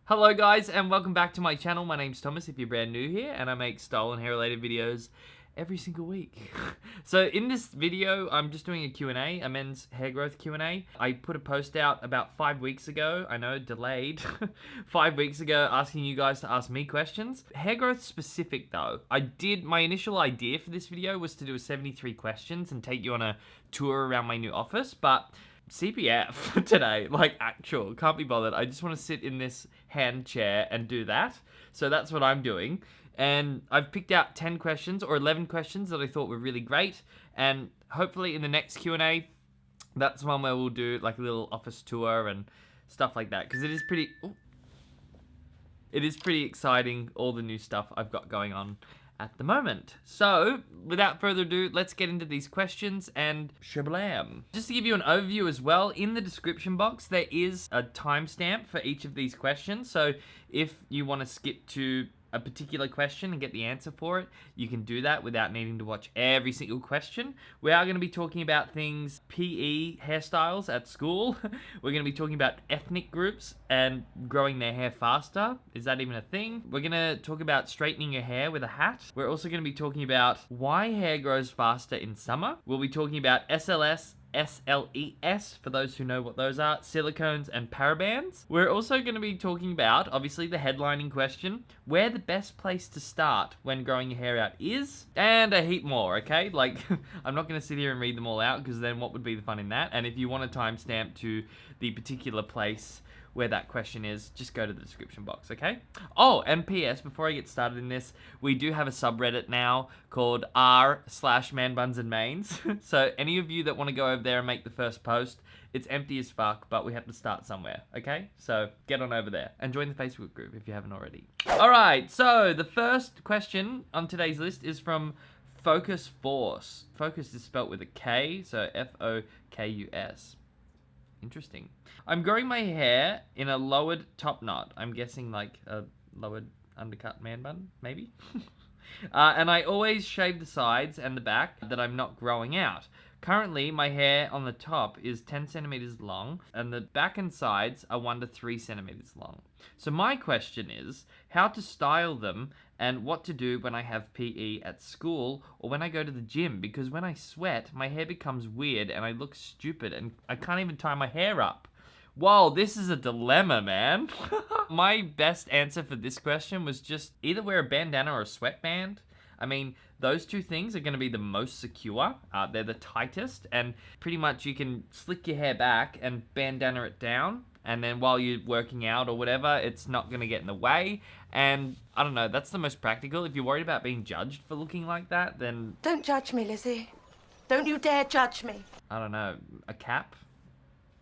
Hello guys and welcome back to my channel. My name's Thomas if you're brand new here, and I make style and hair related videos every single week. So in this video, I'm just doing a Q&A, a men's hair growth Q&A. I put a post out about 5 weeks ago, I know, delayed, 5 weeks ago, asking you guys to ask me questions. Hair growth specific though. My initial idea for this video was to do a 73 questions and take you on a tour around my new office, but CPF today, like actual, can't be bothered. I just want to sit in this hand chair and do that. So that's what I'm doing. And I've picked out 10 questions or 11 questions that I thought were really great. And hopefully in the next Q&A, that's one where we'll do like a little office tour and stuff like that. Because it is pretty exciting, all the new stuff I've got going on at the moment. So, without further ado, let's get into these questions and shablam. Just to give you an overview as well, in the description box, there is a timestamp for each of these questions. So, if you want to skip to a particular question and get the answer for it, you can do that without needing to watch every single question. We are going to be talking about things, PE hairstyles at school. We're going to be talking about ethnic groups and growing their hair faster. Is that even a thing? We're going to talk about straightening your hair with a hat. We're also going to be talking about why hair grows faster in summer. We'll be talking about SLS, SLES, for those who know what those are, silicones and parabens. We're also going to be talking about, obviously, the headlining question, where the best place to start when growing your hair out is, and a heap more, okay? Like, I'm not going to sit here and read them all out, because then what would be the fun in that? And if you want a timestamp to the particular place where that question is, just go to the description box, okay? Oh, and PS, before I get started in this, we do have a subreddit now called r/manbunsandmains. So any of you that want to go over there and make the first post, it's empty as fuck, but we have to start somewhere, okay? So get on over there and join the Facebook group if you haven't already. All right, so the first question on today's list is from Focus Force. Focus is spelt with a K, so F-O-K-U-S. Interesting. I'm growing my hair in a lowered top knot. I'm guessing like a lowered undercut man bun, maybe? And I always shave the sides and the back that I'm not growing out. Currently, my hair on the top is 10 centimeters long, and the back and sides are 1 to 3 centimeters long. So my question is, how to style them and what to do when I have PE at school or when I go to the gym, because when I sweat, my hair becomes weird and I look stupid and I can't even tie my hair up. Whoa, this is a dilemma, man. My best answer for this question was just either wear a bandana or a sweatband. I mean, those two things are going to be the most secure. They're the tightest, and pretty much you can slick your hair back and bandana it down, and then while you're working out or whatever, it's not going to get in the way. And I don't know, that's the most practical. If you're worried about being judged for looking like that, then... Don't judge me, Lizzie. Don't you dare judge me. I don't know, a cap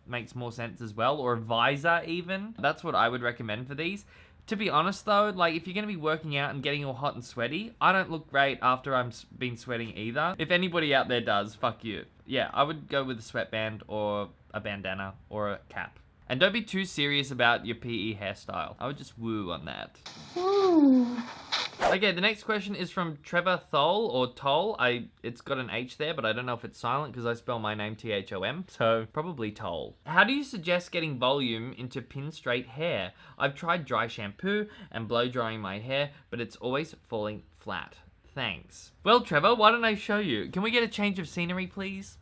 makes more sense as well, or a visor even. That's what I would recommend for these. To be honest though, like if you're going to be working out and getting all hot and sweaty, I don't look great after I'm been sweating either. If anybody out there does, fuck you. Yeah, I would go with a sweatband or a bandana or a cap. And don't be too serious about your PE hairstyle. I would just woo on that. Okay, the next question is from Trevor Thole, or Toll. It's got an H there, but I don't know if it's silent because I spell my name T-H-O-M, so probably Toll. How do you suggest getting volume into pin straight hair? I've tried dry shampoo and blow drying my hair, but it's always falling flat. Thanks. Well, Trevor, why don't I show you? Can we get a change of scenery, please?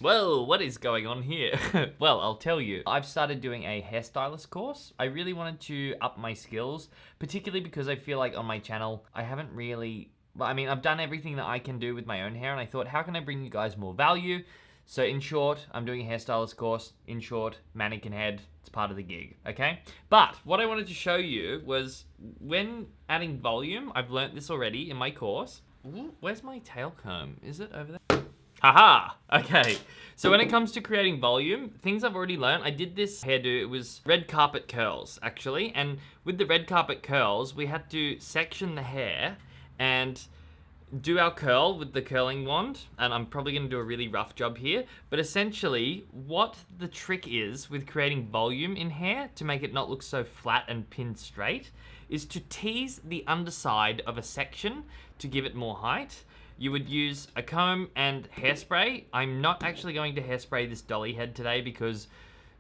Well, what is going on here? Well, I'll tell you. I've started doing a hairstylist course. I really wanted to up my skills, particularly because I feel like on my channel, I haven't really... I mean, I've done everything that I can do with my own hair, and I thought, how can I bring you guys more value? So in short, I'm doing a hairstylist course. In short, mannequin head. It's part of the gig, okay? But what I wanted to show you was when adding volume, I've learnt this already in my course. Ooh, where's my tail comb? Is it over there? Haha! Okay, so when it comes to creating volume, things I've already learned, I did this hairdo, it was red carpet curls, actually, and with the red carpet curls, we had to section the hair and do our curl with the curling wand, and I'm probably going to do a really rough job here, but essentially, what the trick is with creating volume in hair to make it not look so flat and pinned straight is to tease the underside of a section to give it more height. You would use a comb and hairspray. I'm not actually going to hairspray this dolly head today because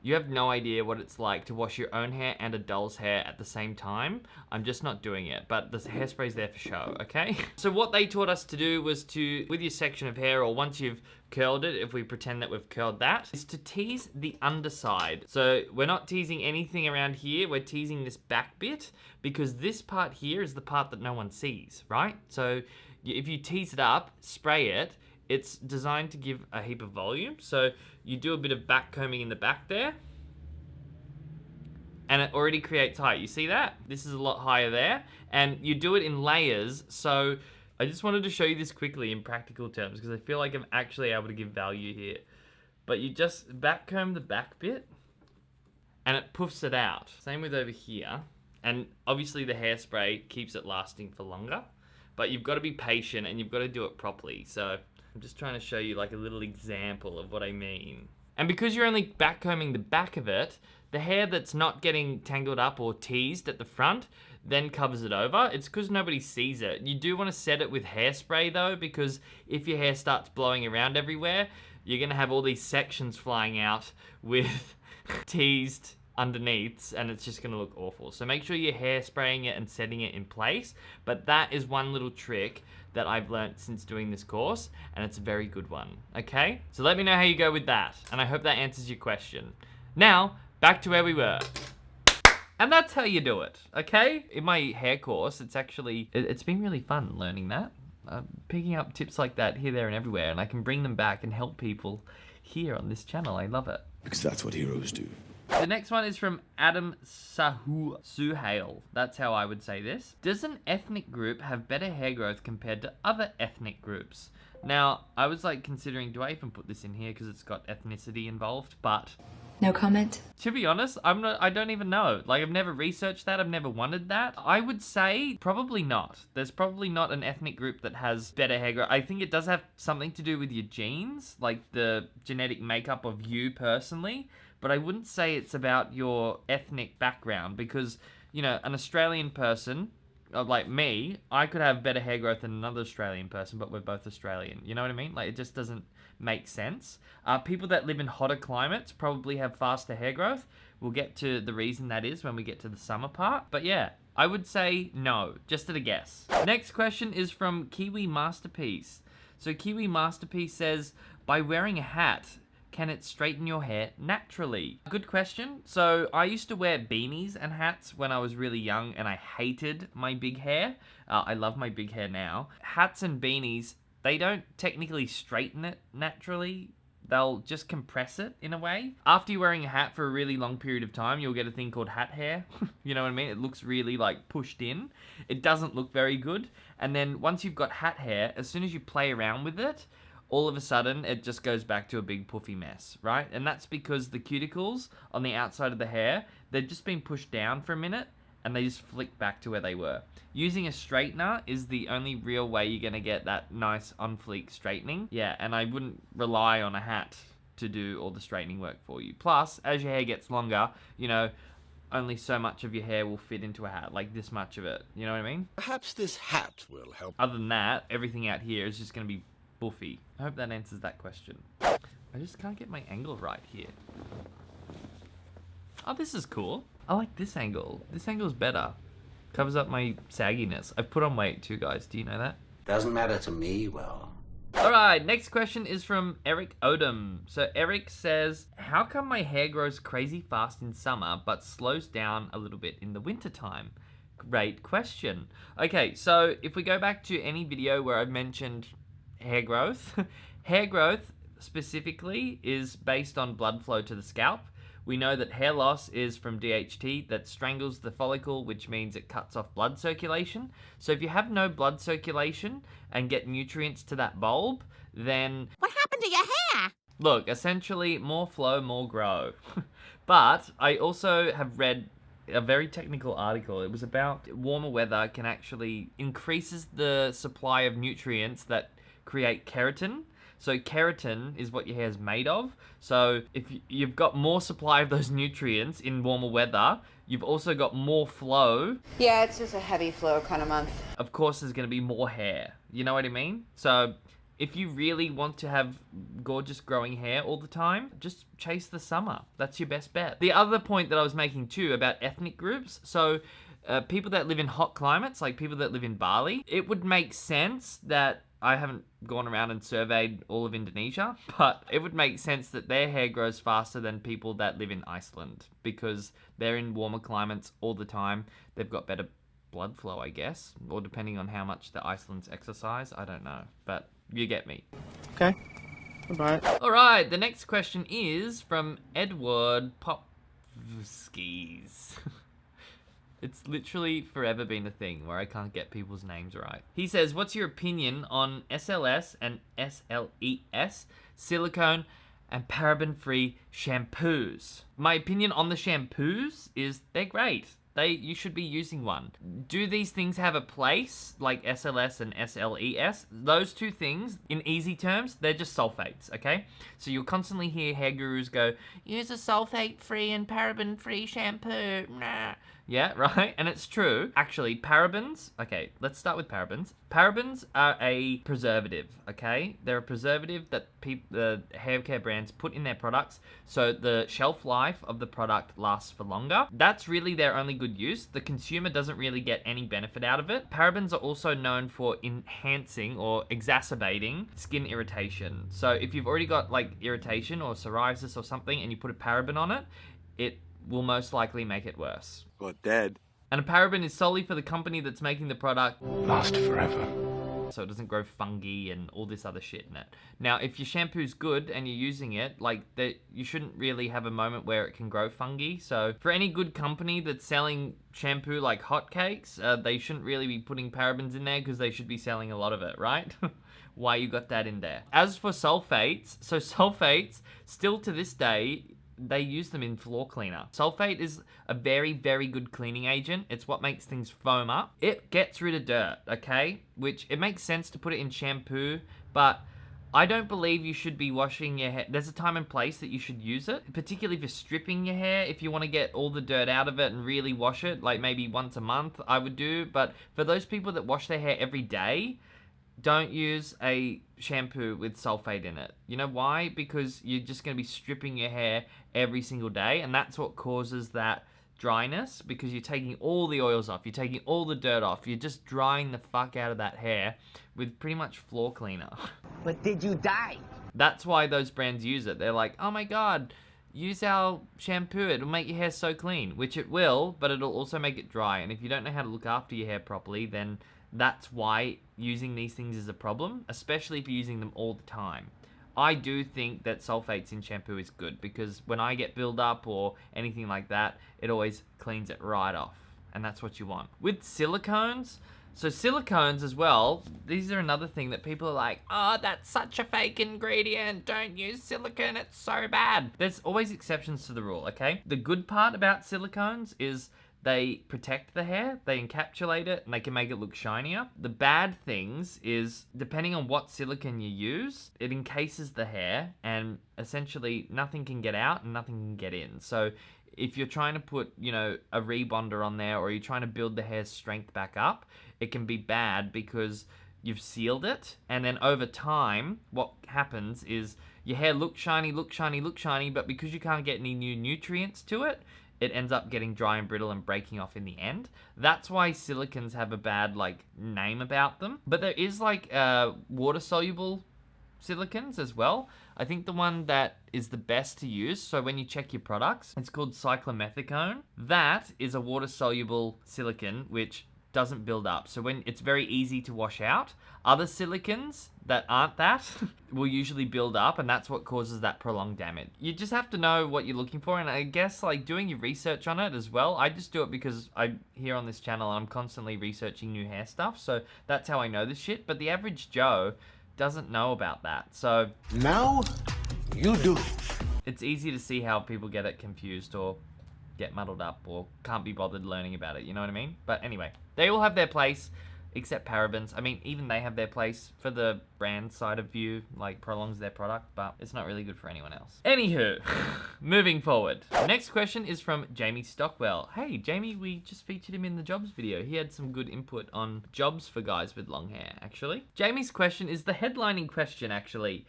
You have no idea what it's like to wash your own hair and a doll's hair at the same time. I'm just not doing it, but the hairspray's there for show, okay? So what they taught us to do was to, with your section of hair, or once you've curled it, if we pretend that we've curled that, is to tease the underside. So we're not teasing anything around here, we're teasing this back bit, because this part here is the part that no one sees, right? So if you tease it up, spray it, it's designed to give a heap of volume. So you do a bit of back combing in the back there, and it already creates height. You see that? This is a lot higher there, and you do it in layers. So I just wanted to show you this quickly in practical terms, because I feel like I'm actually able to give value here. But you just back comb the back bit, and it puffs it out. Same with over here. And obviously the hairspray keeps it lasting for longer, but you've got to be patient and you've got to do it properly. So I'm just trying to show you like a little example of what I mean. And because you're only back combing the back of it, the hair that's not getting tangled up or teased at the front then covers it over. It's because nobody sees it. You do want to set it with hairspray though, because if your hair starts blowing around everywhere, you're going to have all these sections flying out with teased underneath, and it's just going to look awful. So make sure you're hairspraying it and setting it in place. But that is one little trick that I've learnt since doing this course, and it's a very good one, okay? So let me know how you go with that, and I hope that answers your question. Now, back to where we were. And that's how you do it, okay? In my hair course, it's been really fun learning that. Picking up tips like that here, there, and everywhere, and I can bring them back and help people here on this channel. I love it. Because that's what heroes do. The next one is from Adam Suhail. That's how I would say this. Does an ethnic group have better hair growth compared to other ethnic groups? Now, I was like considering, do I even put this in here because it's got ethnicity involved? But no comment. To be honest, I don't even know. Like, I've never researched that. I've never wondered that. I would say probably not. There's probably not an ethnic group that has better hair growth. I think it does have something to do with your genes, like the genetic makeup of you personally. But I wouldn't say it's about your ethnic background, because, you know, an Australian person, like me, I could have better hair growth than another Australian person, but we're both Australian. You know what I mean? Like, it just doesn't make sense. People that live in hotter climates probably have faster hair growth. We'll get to the reason that is when we get to the summer part. But yeah, I would say no, just at a guess. Next question is from Kiwi Masterpiece. So Kiwi Masterpiece says, by wearing a hat, can it straighten your hair naturally? Good question. So I used to wear beanies and hats when I was really young, and I hated my big hair. I love my big hair now. Hats and beanies, they don't technically straighten it naturally. They'll just compress it in a way. After you're wearing a hat for a really long period of time, you'll get a thing called hat hair. You know what I mean? It looks really like pushed in. It doesn't look very good. And then once you've got hat hair, as soon as you play around with it, all of a sudden, it just goes back to a big puffy mess, right? And that's because the cuticles on the outside of the hair, they've just been pushed down for a minute, and they just flick back to where they were. Using a straightener is the only real way you're gonna get that nice on-fleek straightening. Yeah, and I wouldn't rely on a hat to do all the straightening work for you. Plus, as your hair gets longer, you know, only so much of your hair will fit into a hat, like this much of it. You know what I mean? Perhaps this hat will help. Other than that, everything out here is just gonna be buffy. I hope that answers that question. I just can't get my angle right here. Oh, this is cool. I like this angle. This angle's better. Covers up my sagginess. I've put on weight too, guys. Do you know that? Doesn't matter to me, well. Alright, next question is from Eric Odom. So Eric says, how come my hair grows crazy fast in summer but slows down a little bit in the winter time? Great question. Okay, so if we go back to any video where I've mentioned hair growth, hair growth specifically is based on blood flow to the scalp. We know that hair loss is from DHT that strangles the follicle, which means it cuts off blood circulation. So if you have no blood circulation and get nutrients to that bulb, then What happened to your hair? look, essentially more flow, more grow. But I also have read a very technical article. It was about warmer weather can actually increases the supply of nutrients that create keratin. So keratin is what your hair is made of. So if you've got more supply of those nutrients in warmer weather, you've also got more flow. Yeah, it's just a heavy flow kind of month. Of course, there's going to be more hair. You know what I mean? So If you really want to have gorgeous growing hair all the time, just chase the summer. That's your best bet. The other point that I was making too about ethnic groups, so people that live in hot climates, like people that live in Bali, it would make sense that, I haven't gone around and surveyed all of Indonesia, but it would make sense that their hair grows faster than people that live in Iceland, because they're in warmer climates all the time. They've got better blood flow, I guess, or depending on how much the Iceland's exercise, I don't know, but you get me. Okay. Bye. All right, the next question is from Eduard Popovskis. It's literally forever been a thing where I can't get people's names right. He says, what's your opinion on SLS and SLES, silicone and paraben-free shampoos? My opinion on the shampoos is they're great. You should be using one. Do these things have a place, like SLS and SLES? Those two things, in easy terms, they're just sulfates, okay? So you'll constantly hear hair gurus go, use a sulfate-free and paraben-free shampoo, nah. Yeah, right? And it's true. Actually, parabens, okay, let's start with parabens. Parabens are a preservative, okay? They're a preservative that the hair care brands put in their products so the shelf life of the product lasts for longer. That's really their only good use. The consumer doesn't really get any benefit out of it. Parabens are also known for enhancing or exacerbating skin irritation. So if you've already got like irritation or psoriasis or something and you put a paraben on it, it will most likely make it worse. Or dead. And a paraben is solely for the company that's making the product Last forever. so it doesn't grow fungi and all this other shit in it. Now, if your shampoo's good and you're using it, like, you shouldn't really have a moment where it can grow fungi. So for any good company that's selling shampoo like hotcakes, they shouldn't really be putting parabens in there because they should be selling a lot of it, right? Why you got that in there? As for sulfates, so sulfates, still to this day, they use them in floor cleaner. Sulfate is a very, very good cleaning agent. It's what makes things foam up. It gets rid of dirt, okay? Which, it makes sense to put it in shampoo, but I don't believe you should be washing your hair. There's a time and place that you should use it, particularly if you're stripping your hair. If you want to get all the dirt out of it and really wash it, like maybe once a month, I would do. But for those people that wash their hair every day, don't use a shampoo with sulfate in it. You know why? Because you're just going to be stripping your hair every single day, and that's what causes that dryness, because you're taking all the oils off, you're taking all the dirt off, you're just drying the fuck out of that hair with pretty much floor cleaner. But did you die? That's why those brands use it. They're like, oh my god, use our shampoo, it'll make your hair so clean, which it will, but it'll also make it dry. And if you don't know how to look after your hair properly, then that's why using these things is a problem, especially if you're using them all the time. I do think that sulfates in shampoo is good, because when I get build-up or anything like that, it always cleans it right off, and that's what you want. With silicones, so silicones as well, these are another thing that people are like, oh, that's such a fake ingredient, don't use silicone, it's so bad. There's always exceptions to the rule, okay? The good part about silicones is they protect the hair, they encapsulate it, and they can make it look shinier. The bad things is, depending on what silicone you use, it encases the hair, and essentially nothing can get out and nothing can get in. So if you're trying to put, you know, a rebonder on there, or you're trying to build the hair's strength back up, it can be bad because you've sealed it, and then over time, what happens is your hair looks shiny, but because you can't get any new nutrients to it, it ends up getting dry and brittle and breaking off in the end. That's why silicones have a bad, like, name about them. But there is, like, water-soluble silicones as well. I think the one that is the best to use, so when you check your products, it's called cyclomethicone. That is a water-soluble silicone, which doesn't build up. So when it's very easy to wash out. Other silicons that aren't that will usually build up, and that's what causes that prolonged damage. You just have to know what you're looking for, and I guess like doing your research on it as well. I just do it because I'm here on this channel and I'm constantly researching new hair stuff, so that's how I know this shit. But the average Joe doesn't know about that, so Now, you do. it's easy to see how people get it confused or get muddled up or can't be bothered learning about it, you know what I mean? But anyway, they all have their place, except parabens. I mean, even they have their place for the brand side of view, like prolongs their product, but it's not really good for anyone else. Anywho, Moving forward. Next question is from Jamie Stockwell. Hey, Jamie, we just featured him in the jobs video. He had some good input on jobs for guys with long hair, actually. Jamie's question is the headlining question, actually.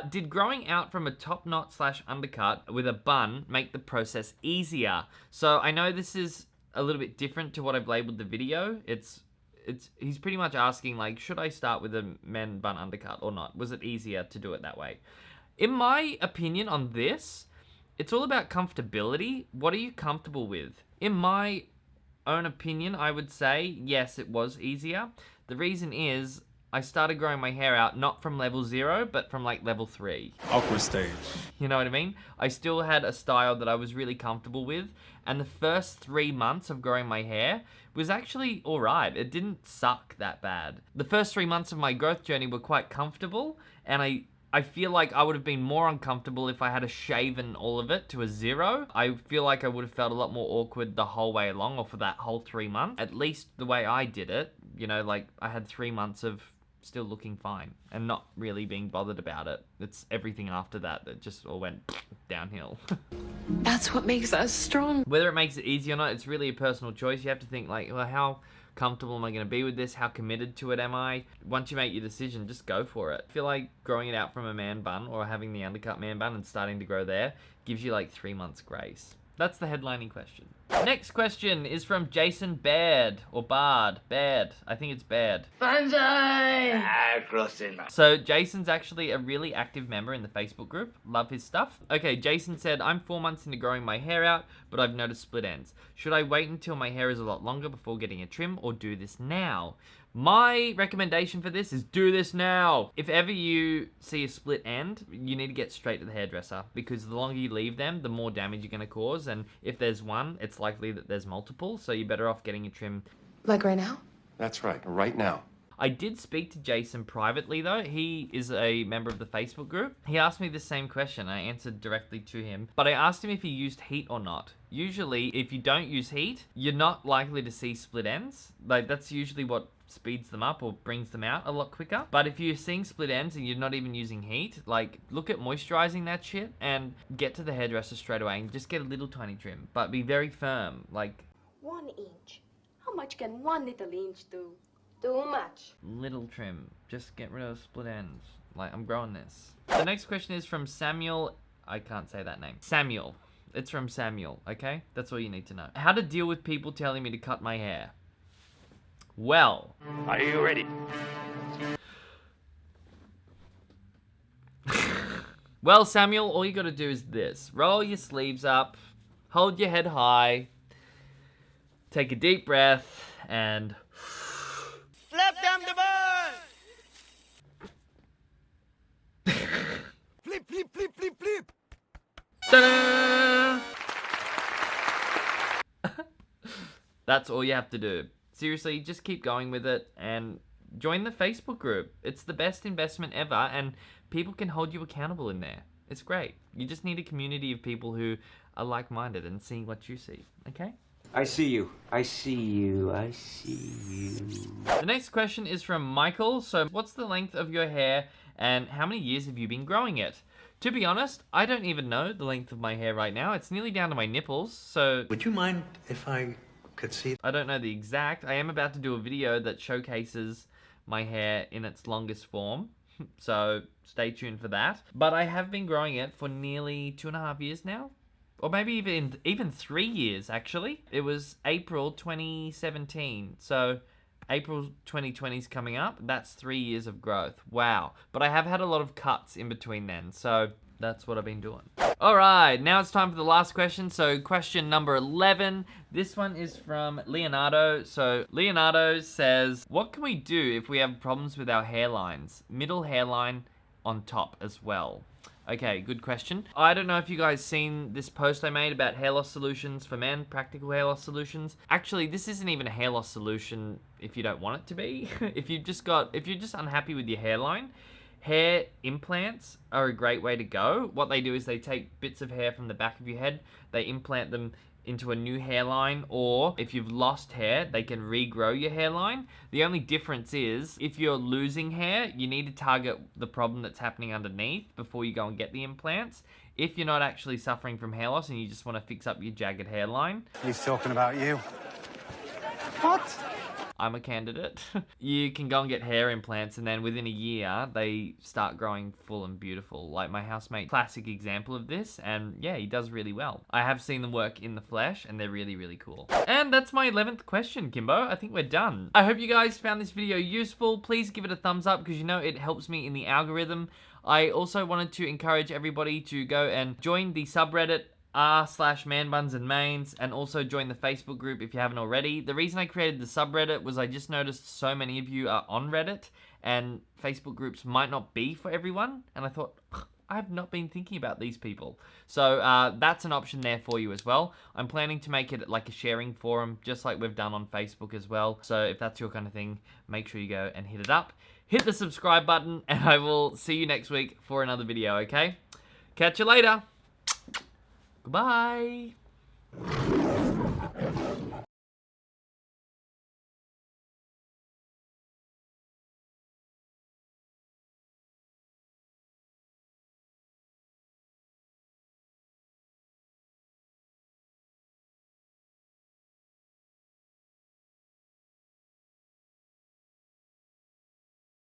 Did growing out from a top knot / undercut with a bun make the process easier? So I know this is a little bit different to what I've labeled the video. He's pretty much asking, like, should I start with a men bun undercut or not? Was it easier to do it that way? In my opinion on this, it's all about comfortability. What are you comfortable with? In my own opinion, I would say, yes, it was easier. The reason is, I started growing my hair out not from level 0, but from like level 3. Awkward stage. You know what I mean? I still had a style that I was really comfortable with, and the first 3 months of growing my hair was actually alright. It didn't suck that bad. The first 3 months of my growth journey were quite comfortable, and I feel like I would have been more uncomfortable if I had shaven all of it to a 0. I feel like I would have felt a lot more awkward the whole way along, or for that whole 3 months. At least the way I did it, you know, like I had 3 months of still looking fine and not really being bothered about it. It's everything after that just all went downhill. That's what makes us strong. Whether it makes it easy or not, it's really a personal choice. You have to think like, well, how comfortable am I going to be with this? How committed to it am I? Once you make your decision, just go for it. I feel like growing it out from a man bun or having the undercut man bun and starting to grow there gives you like 3 months grace. That's the headlining question. Next question is from Jason Baired, or Bard. Baired. I think it's Baired. Banzai! Close enough. So Jason's actually a really active member in the Facebook group. Love his stuff. Okay, Jason said, I'm 4 months into growing my hair out, but I've noticed split ends. Should I wait until my hair is a lot longer before getting a trim, or do this now? My recommendation for this is do this now. If ever you see a split end, you need to get straight to the hairdresser, because the longer you leave them, the more damage you're going to cause. And if there's one, it's likely that there's multiple. So you're better off getting a trim. Like right now? That's right, right now. I did speak to Jason privately though. He is a member of the Facebook group. He asked me the same question. I answered directly to him, but I asked him if he used heat or not. Usually, if you don't use heat, you're not likely to see split ends. Like that's usually what speeds them up or brings them out a lot quicker. But if you're seeing split ends and you're not even using heat, like look at moisturizing that shit and get to the hairdresser straight away and just get a little tiny trim, but be very firm. Like 1 inch. How much can 1 little inch do? Too much. little trim. Just get rid of split ends. Like I'm growing this. The next question is from Samuel. I can't say that name. Samuel. It's from Samuel, okay? That's all you need to know. How to deal with people telling me to cut my hair. Well. Are you ready? Well, Samuel, all you gotta do is this. Roll your sleeves up, hold your head high, take a deep breath, and Slap them the ball! Flip, flip, flip, flip, flip! ta-da! That's all you have to do. Seriously, just keep going with it and join the Facebook group. It's the best investment ever, and people can hold you accountable in there. It's great. You just need a community of people who are like-minded and seeing what you see, okay? I see you. I see you. I see you. The next question is from Michael. So what's the length of your hair and how many years have you been growing it? To be honest, I don't even know the length of my hair right now. It's nearly down to my nipples, so Would you mind if I could see? I don't know the exact. I am about to do a video that showcases my hair in its longest form, so stay tuned for that. But I have been growing it for nearly 2.5 years now. Or maybe even 3 years, actually. It was April 2017, so April 2020 is coming up. That's 3 years of growth. Wow. But I have had a lot of cuts in between then, so that's what I've been doing. All right, now it's time for the last question. So question number 11. This one is from Leonardo. So Leonardo says, what can we do if we have problems with our hairlines? Middle hairline on top as well. Okay, good question. I don't know if you guys seen this post I made about hair loss solutions for men, practical hair loss solutions. Actually, this isn't even a hair loss solution if you don't want it to be. If you're just unhappy with your hairline, hair implants are a great way to go. What they do is they take bits of hair from the back of your head, they implant them into a new hairline, or if you've lost hair, they can regrow your hairline. The only difference is if you're losing hair, you need to target the problem that's happening underneath before you go and get the implants. if you're not actually suffering from hair loss and you just want to fix up your jagged hairline. He's talking about you. What? I'm a candidate. You can go and get hair implants, and then within a year, they start growing full and beautiful. Like my housemate, classic example of this, and yeah, he does really well. I have seen them work in the flesh, and they're really, really cool. And that's my 11th question, Kimbo. I think we're done. I hope you guys found this video useful. Please give it a thumbs up, because you know it helps me in the algorithm. I also wanted to encourage everybody to go and join the subreddit r/manbunsandmains, and also join the Facebook group if you haven't already. The reason I created the subreddit was I just noticed so many of you are on Reddit, and Facebook groups might not be for everyone, and I thought, I've not been thinking about these people. So that's an option there for you as well. I'm planning to make it like a sharing forum, just like we've done on Facebook as well. So if that's your kind of thing, make sure you go and hit it up. Hit the subscribe button, and I will see you next week for another video, okay? Catch you later. Goodbye.